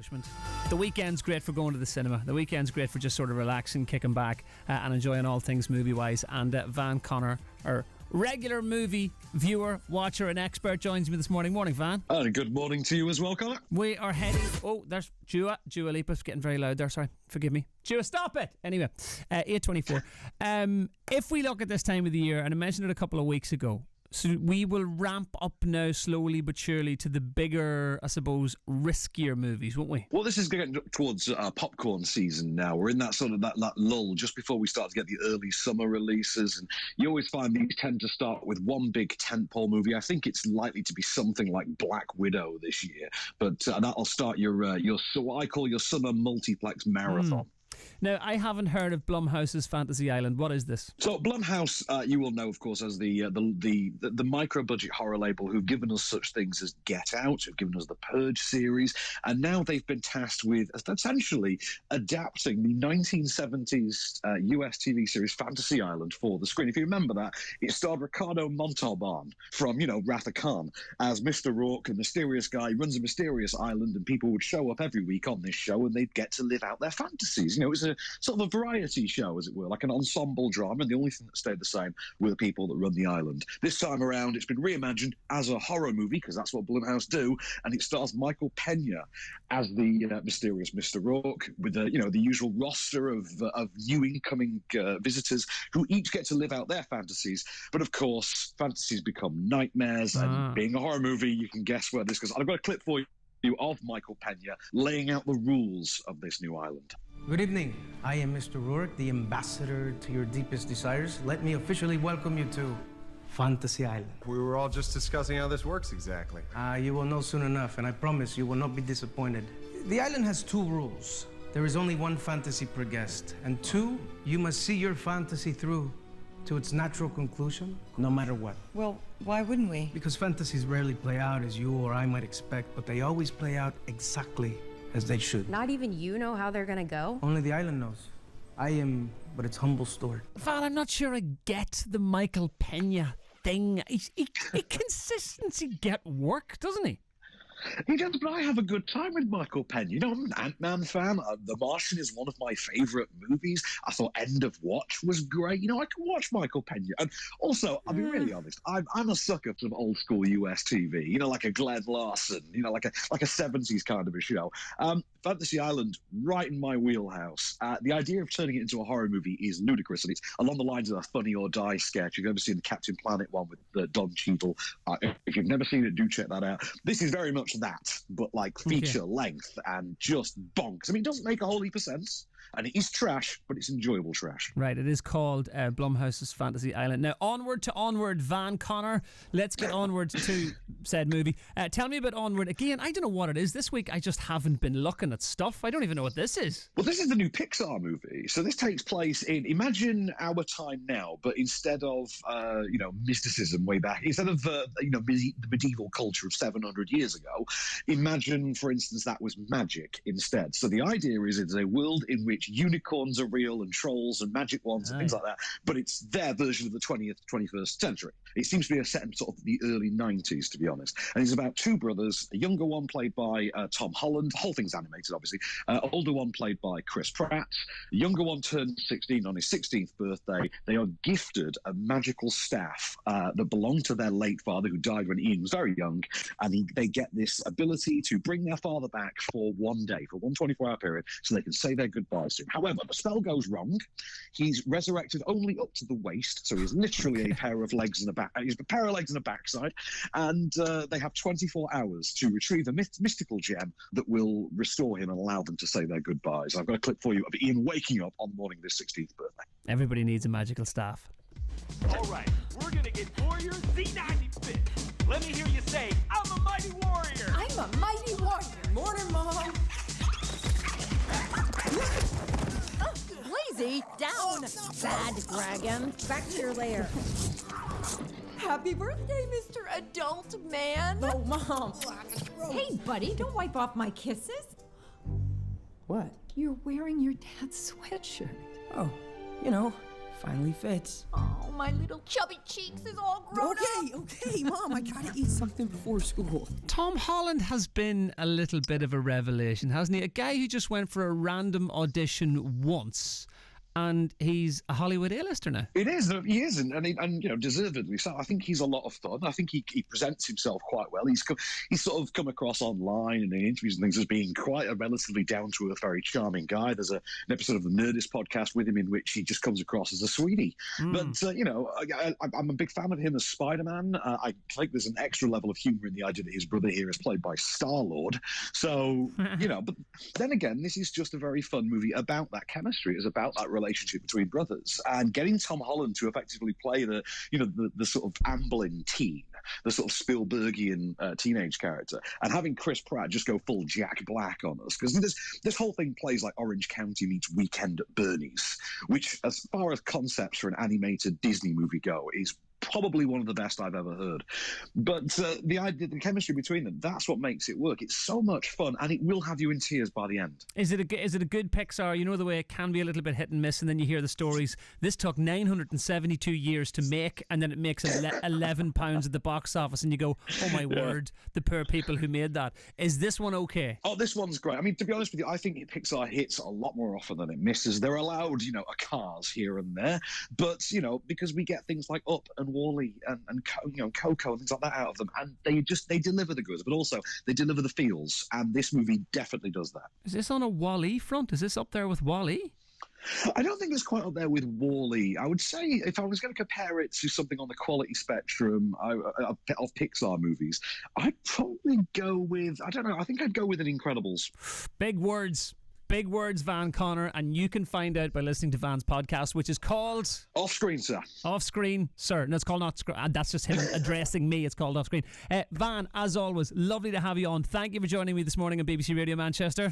establishment. The weekend's great for going to the cinema. The weekend's great for just sort of relaxing, kicking back, and enjoying all things movie-wise. And Van Connor, our regular movie viewer, watcher, and expert, joins me this morning. Morning, Van. And good morning to you as well, Connor. We are heading... Oh, there's Dua Lipa's getting very loud there. Sorry, forgive me. Dua, stop it! Anyway, 8:24. If we look at this time of the year, and I mentioned it a couple of weeks ago, so we will ramp up now slowly but surely to the bigger, I suppose, riskier movies, won't we? Well, this is getting towards popcorn season now. We're in that sort of that lull just before we start to get the early summer releases, and you always find these tend to start with one big tentpole movie. I think it's likely to be something like Black Widow this year, but that'll start your so what I call your summer multiplex marathon. Now, I haven't heard of Blumhouse's Fantasy Island. What is this? So Blumhouse, you will know, of course, as the micro-budget horror label who've given us such things as Get Out, who've given us the Purge series, and now they've been tasked with essentially adapting the 1970s US TV series Fantasy Island for the screen. If you remember that, it starred Ricardo Montalban from, Wrath of Khan as Mr. Rourke, a mysterious guy who runs a mysterious island, and people would show up every week on this show and they'd get to live out their fantasies. It was a sort of a variety show, as it were, like an ensemble drama, and the only thing that stayed the same were the people that run the island. This time around, it's been reimagined as a horror movie, because that's what Blumhouse do, and it stars Michael Pena as the mysterious Mr. Rourke, with the usual roster of new incoming visitors who each get to live out their fantasies. But of course, fantasies become nightmares, and being a horror movie, you can guess where this goes. I've got a clip for you of Michael Pena laying out the rules of this new island. Good evening. I am Mr. Rourke, the ambassador to your deepest desires. Let me officially welcome you to Fantasy Island. We were all just discussing how this works exactly. You will know soon enough, and I promise you will not be disappointed. The island has 2 rules. There is only 1 fantasy per guest, and 2, you must see your fantasy through to its natural conclusion, no matter what. Well, why wouldn't we? Because fantasies rarely play out as you or I might expect, but they always play out exactly as they should. Not even you know how they're gonna go? Only the island knows. I am but its humble steward. Val, I'm not sure I get the Michael Pena thing. He consistency get work, doesn't he? He does, but I have a good time with Michael Pena. I'm an Ant-Man fan. The Martian is one of my favourite movies. I thought End of Watch was great. I can watch Michael Pena. And also, I'll be really honest, I'm a sucker for some old school US TV, like a Glenn Larson, like a 70s kind of a show. Fantasy Island, right in my wheelhouse. The idea of turning it into a horror movie is ludicrous, and it's along the lines of a Funny or Die sketch. You've ever seen the Captain Planet one with Don Cheadle? If you've never seen it, do check that out. This is very much that, but like feature length and just bonks. I mean, it doesn't make a whole heap of sense, and it is trash, but it's enjoyable trash. Right, it is called Blumhouse's Fantasy Island. Now, onward to Onward, Van Connor. Let's get onward to said movie. Tell me about Onward. Again, I don't know what it is. This week, I just haven't been looking at stuff. I don't even know what this is. Well, this is the new Pixar movie. So this takes place imagine our time now, but instead of, mysticism way back, instead of, the medieval culture of 700 years ago, imagine, for instance, that was magic instead. So the idea is it's a world in which unicorns are real and trolls and magic wands and things like that, but it's their version of the 21st century. It seems to be set in sort of the early 90s, to be honest. And it's about 2 brothers, a younger one played by Tom Holland. The whole thing's animated, obviously. Older one played by Chris Pratt. The younger one turned 16 on his 16th birthday. They are gifted a magical staff that belonged to their late father, who died when Ian was very young, and they get this ability to bring their father back for one day, for one 24-hour period, so they can say their goodbyes to him. However, the spell goes wrong. He's resurrected only up to the waist, so he's literally a pair of legs and a back. He's a pair of legs and a backside, and they have 24 hours to retrieve a mystical gem that will restore him and allow them to say their goodbyes. I've got a clip for you of Ian waking up on the morning of his 16th birthday. Everybody needs a magical staff. All right, we're gonna get warrior Z95. Let me hear you say, I'm a mighty warrior. I'm a mighty warrior. Morning, Mom. Lazy, down, bad dragon. Back to your lair. Happy birthday, Mr. Adult Man. Oh, Mom. Hey, buddy, don't wipe off my kisses. What? You're wearing your dad's sweatshirt. Oh, finally fits. Oh, my little chubby cheeks is all grown up. Okay, Mom, I gotta eat something before school. Tom Holland has been a little bit of a revelation, hasn't he? A guy who just went for a random audition once, and he's a Hollywood A-lister now. It is. He is, and you know, deservedly so. I think he's a lot of fun. I think he presents himself quite well. He's sort of come across online and in interviews and things as being quite a relatively down-to-earth, very charming guy. There's an episode of the Nerdist podcast with him in which he just comes across as a sweetie. But, you know, I'm a big fan of him as Spider-Man. I think there's an extra level of humour in the idea that his brother here is played by Star-Lord. So, you know, but then again, this is just a very fun movie about that chemistry. It's about that relationship between brothers, and getting Tom Holland to effectively play the sort of Amblin teen, the sort of Spielbergian teenage character, and having Chris Pratt just go full Jack Black on us, because this whole thing plays like Orange County meets Weekend at Bernie's, which, as far as concepts for an animated Disney movie go, is probably one of the best I've ever heard. But the chemistry between them, that's what makes it work. It's so much fun, and it will have you in tears by the end. Is it a good Pixar? You know the way it can be a little bit hit and miss, and then you hear the stories. This took 972 years to make, and then it makes £11 at the box office, and you go, oh my word, the poor people who made that. Is this one okay? Oh, this one's great. I mean, to be honest with you, I think Pixar hits a lot more often than it misses. They're allowed, you know, a Cars here and there, but, you know, because we get things like Up and Wall-E and you know, Coco and things like that out of them, and they deliver the goods, but also they deliver the feels, and this movie definitely does that. Is this on a Wall-E front? Is this up there with Wall-E? I don't think it's quite up there with Wall-E. I would say if I was going to compare it to something on the quality spectrum of Pixar movies, I'd probably go with, I don't know, I think I'd go with an Incredibles. Big words. Big words, Van Connor, and you can find out by listening to Van's podcast, which is called Off Screen, Sir. Off Screen, Sir. No, it's called Not Screen. That's just him addressing me. It's called Off Screen. Van, as always, lovely to have you on. Thank you for joining me this morning on BBC Radio Manchester.